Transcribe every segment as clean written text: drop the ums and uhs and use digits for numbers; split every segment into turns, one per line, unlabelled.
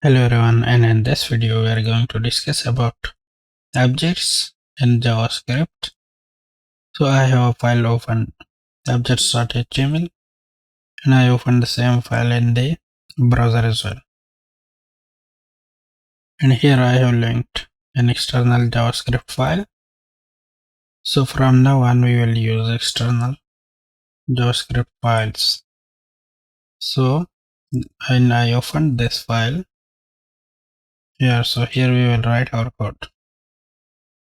Hello everyone, and in this video we are going to discuss about objects in JavaScript. So I have a file open objects.html and I opened the same file in the browser as well. And here I have linked an external JavaScript file. So from now on we will use external JavaScript files. So when I opened this file here, so here we will write our code.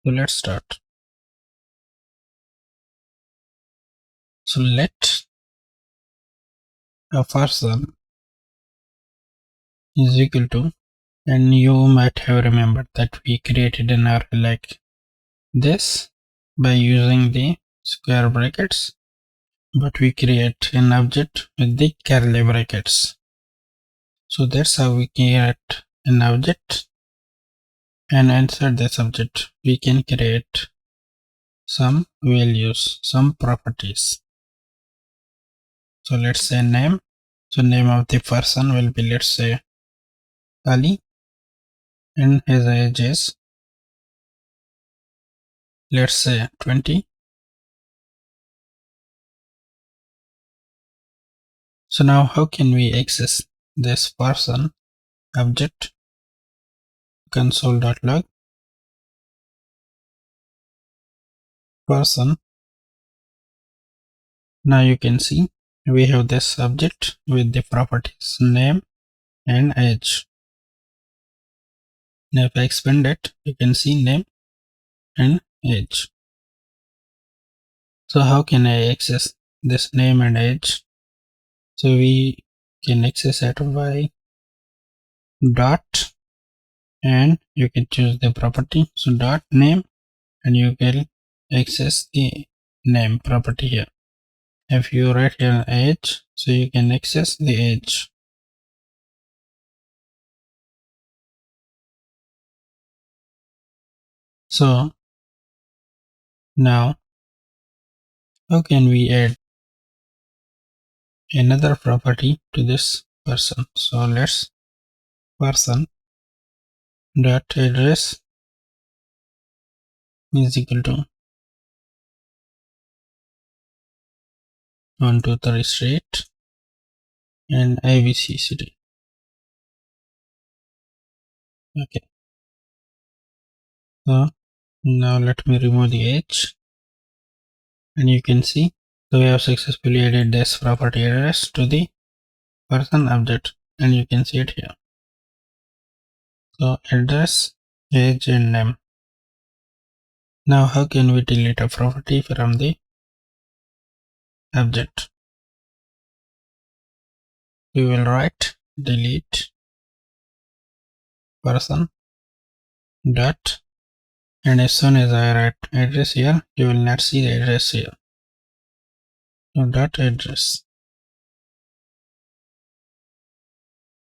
So let's start. So let a person is equal to, and you might have remembered that we created an array like this by using the square brackets, but we create an object with the curly brackets. So that's how we create an object, and inside this object we can create some values, some properties. So let's say name. So name of the person will be, let's say, Ali, and his age is, let's say, 20. So now how can we access this person object? Console.log person. Now you can see we have this object with the properties name and age. Now if I expand it, you can see name and age. So how can I access this name and age? So we can access it by dot, and you can choose the property. So dot name, and you can access the name property here. If you write here age, so you can access the age. So now how can we add another property to this person? So let's person dot address is equal to 123 street and ABC city. Okay. So now let me remove the age, and you can see, so we have successfully added this property address to the person object, and you can see it here. So address, age and name. Now how can we delete a property from the object? We will write delete person dot, and as soon as I write address here, you will not see the address here. So dot address,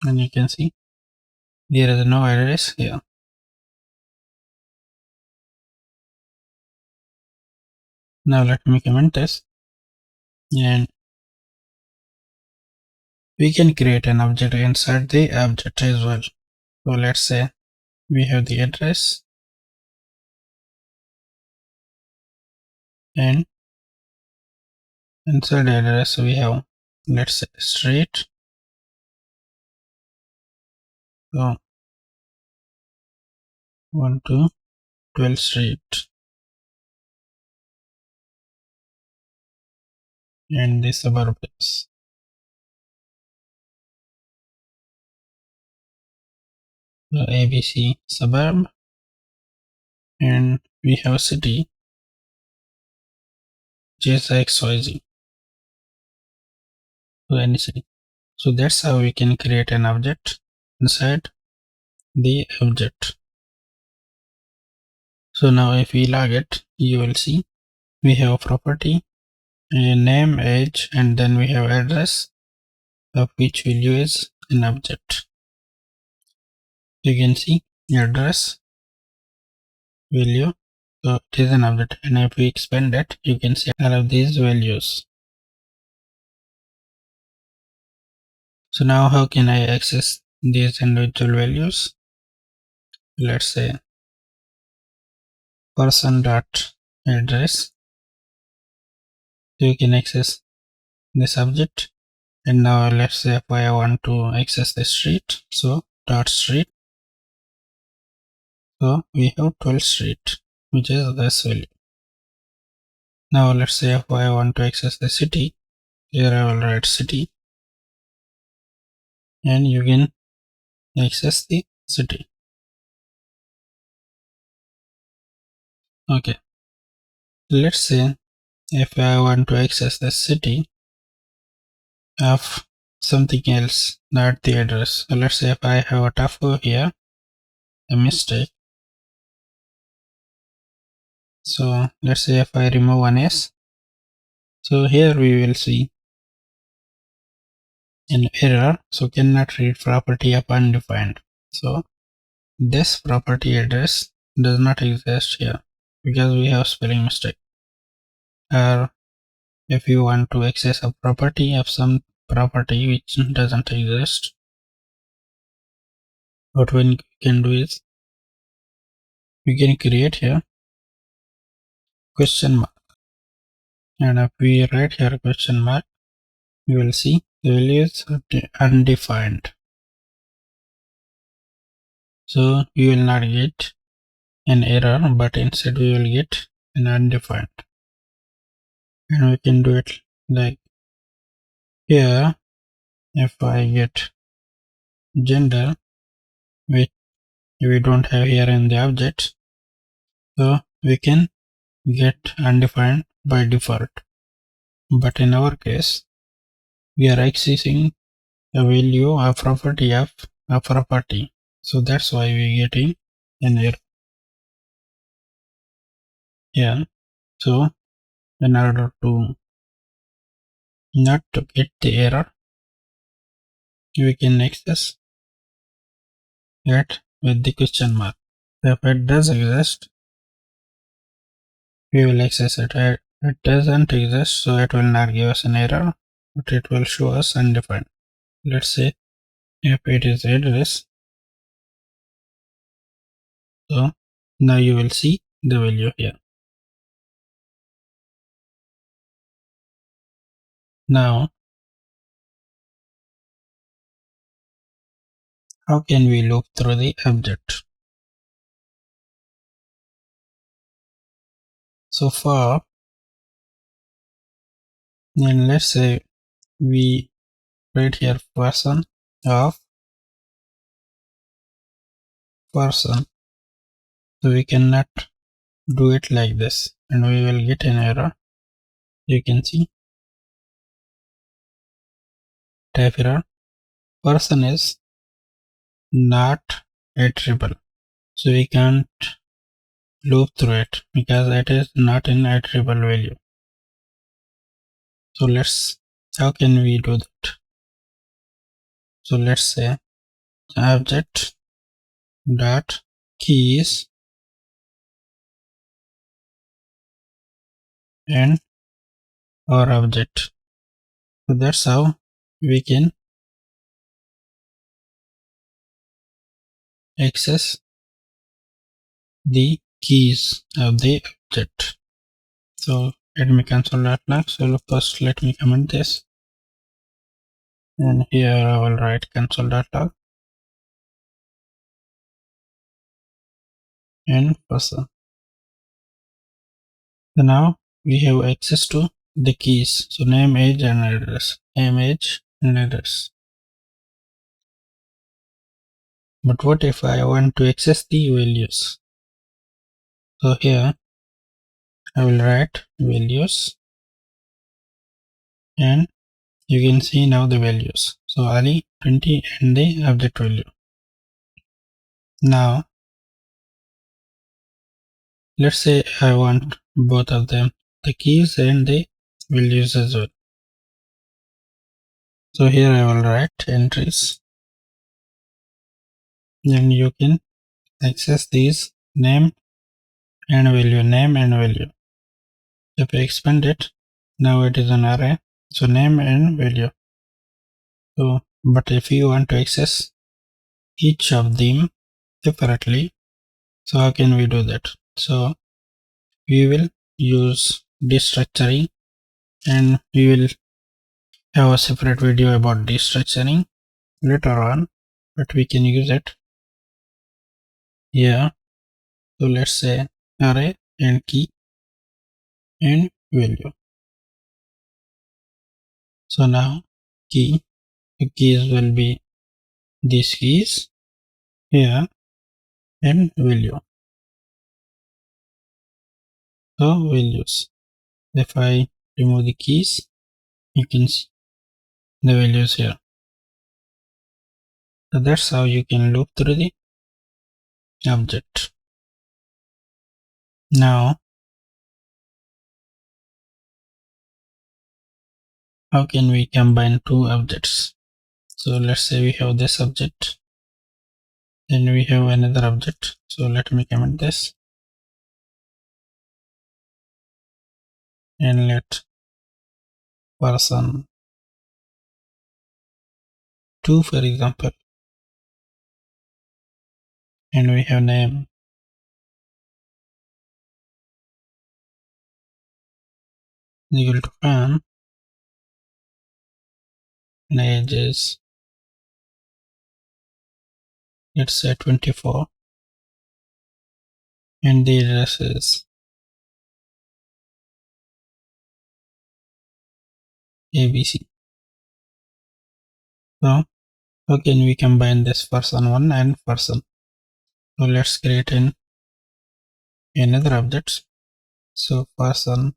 and you can see there is no address here. Now let me comment this, and we can create an object inside the object as well. So let's say we have the address, and inside the address we have, let's say, street. So 1 to 12 street, and the suburb is the ABC suburb, and we have city XYZ. So any city. So that's how we can create an object inside the object. So now if we log it, you will see we have a property, a name, age, and then we have address, of which value is an object. You can see address value, so it is an object, and if we expand it, you can see all of these values. So now how can I access these individual values. Let's say person dot address. So you can access this object. And now let's say if I want to access the street, so dot street. So we have 12 street, which is this value. Now let's say if I want to access the city, here I will write city, and you can access the city. Okay, let's say if I want to access the city of something else, not the address. So let's say if I have a typo here, a mistake. So let's say if I remove one s, so here we will see an error, so cannot read property of undefined. So this property address does not exist here because we have spelling mistake. Or if you want to access a property of some property which doesn't exist, what we can do is we can create here question mark, and if we write here question mark, you will see the value is undefined. So you will not get an error, but instead we will get an undefined. And we can do it like here. If I get gender, which we don't have here in the object, so we can get undefined by default. But in our case, we are accessing a value, a property of a property. So that's why we are getting an error. Yeah. So in order to not to get the error, we can access it with the question mark. If it does exist, we will access it. It doesn't exist, so it will not give us an error, but it will show us undefined. Let's say if it is address, so now you will see the value here. Now, how can we loop through the object? So far, then let's say we write here person of person. So we cannot do it like this, and we will get an error. You can see type error. Person is not iterable, so we can't loop through it because it is not an iterable value. So how can we do that? So let's say object dot keys and our object. So that's how we can access the keys of the object. So let me console.log. So first let me comment this, and here I will write console.log and person. So now we have access to the keys. So name, age and address. Name, age and address. But what if I want to access the values? So here I will write values, and you can see now the values. So Ali 20 and the object value. Now let's say I want both of them, the keys and the values as well. So here I will write entries, and you can access these name and value, name and value. If I expand it, now it is an array, so name and value. So but if you want to access each of them separately. So how can we do that? So we will use destructuring, and we will have a separate video about destructuring later on, but we can use it here. So let's say array and key and value. So now the keys will be these keys here and value. So values. If I remove the keys, you can see the values here. So that's how you can loop through the object. Now, how can we combine two objects? So let's say we have this object, then we have another object. So let me comment this and let person 2 for example, and we have name equal to fan, and age is, let's say 24, and the address is ABC. So how can we combine this person 1 and person? So let's create another object. So person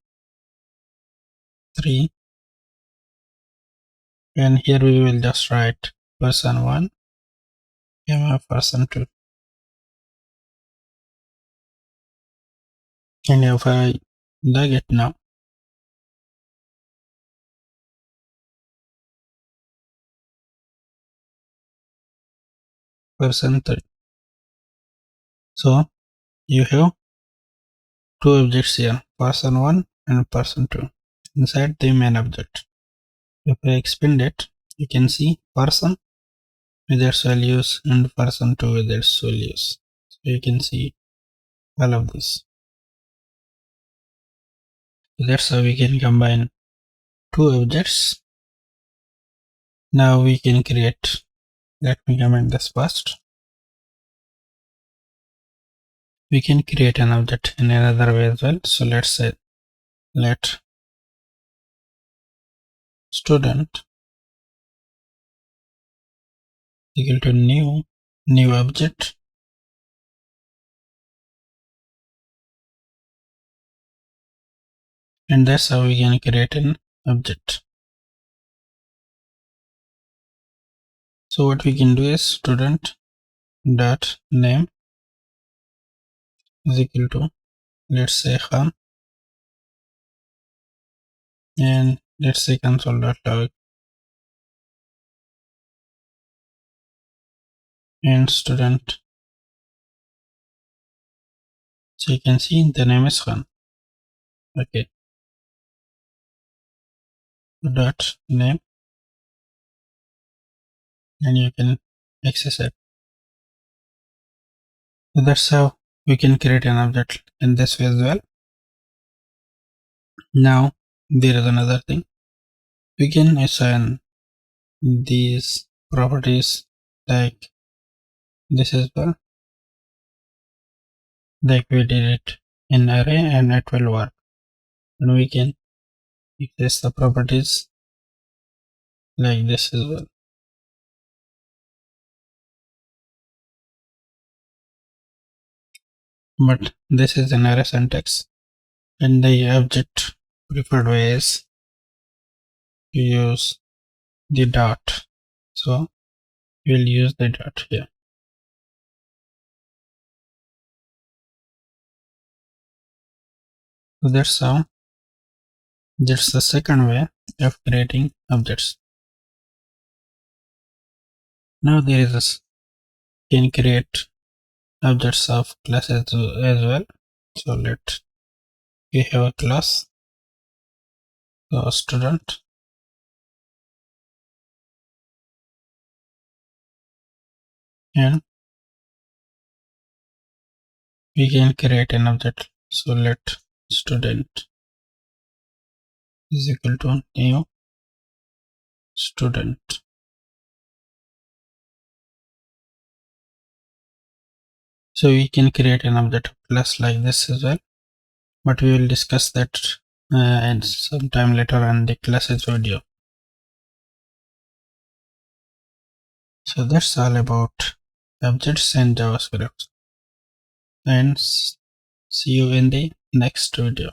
3, and here we will just write person 1 and person 2. And if I dug it now, person 3. So you have two objects here, person 1 and person 2, inside the main object. If I expand it, you can see person with its values and person 2 with its values. So you can see all of this. So that's how we can combine two objects. Now we can create, let me comment this first. We can create an object in another way as well. So let's say let student equal to new object, and that's how we can create an object. So what we can do is student dot name is equal to, let's say Khan, and let's say console.log, and student. So you can see the name is Khan. Okay. Dot name, and you can access it. So that's how we can create an object in this way as well. Now there is another thing. We can assign these properties like this as well, like we did it in array, and it will work. And we can access the properties like this as well. But this is an array syntax, and the object preferred way is to use the dot. So we'll use the dot here. So that's the second way of creating objects. Now there is a can create objects of classes as well. So we have a class, so student, and we can create an object. So let student is equal to new student. So we can create an object plus like this as well, but we will discuss that and sometime later in the classes video. So that's all about objects and JavaScript, and see you in the next video.